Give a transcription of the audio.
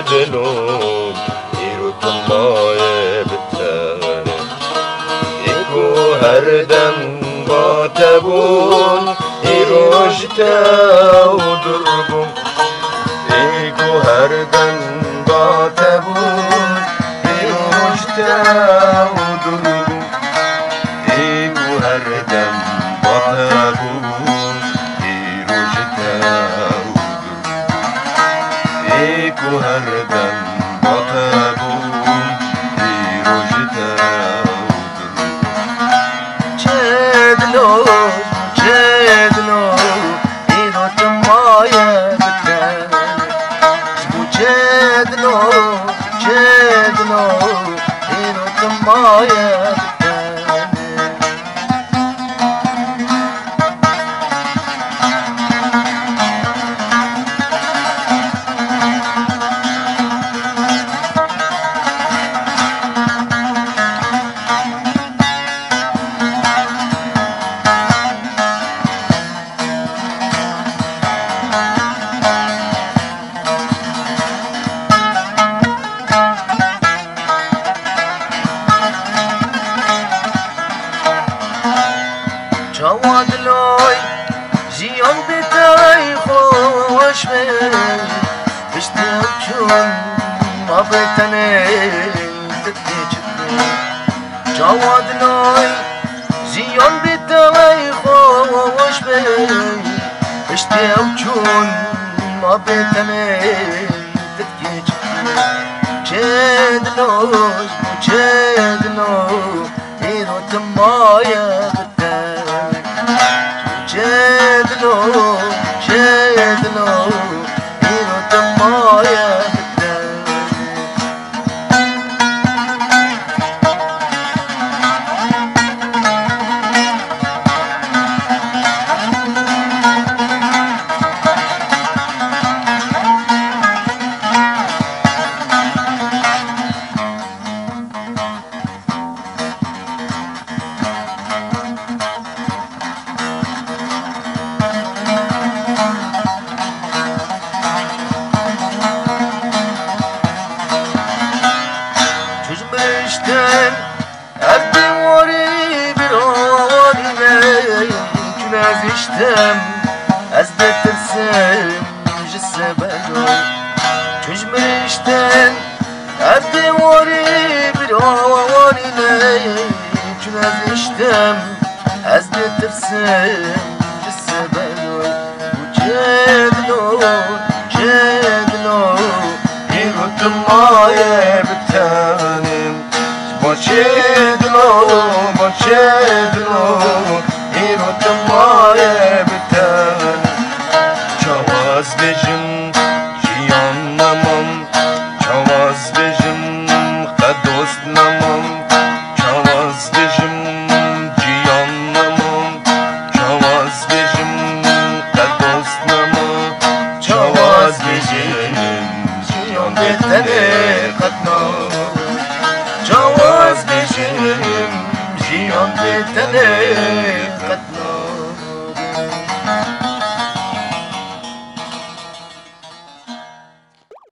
جدلون ایروت مای بتن ایکو هر دم با تبون ایروش تا و دربون ایکو هر دم با تبون ایروش تا و دربون ایکو هر دم با تبون ایروش تا ایکو هر دم با تبون ایروش تا چدلو چدلو ایروت مایه بتن چدلو چدلو ایروت مایه جواد لوی جیان بیتای خوش من بشتم چون ما بیتنه تدی چکن جواد لوی جیان بیتای خوش من بشتم چون ما بیتنه تدی چکن چدلوش چدلو ایروت مایه چدلو چدلو ایروت مایه Çözmüşten evde vori bir orine Künez iştem ez de tırsım jisse bedoy Çözmüşten evde vori bir orine Künez iştem ez de tırsım jisse bedoy Bu çedlo çedlo İrutum maye bitanim Boşedlo, boşedlo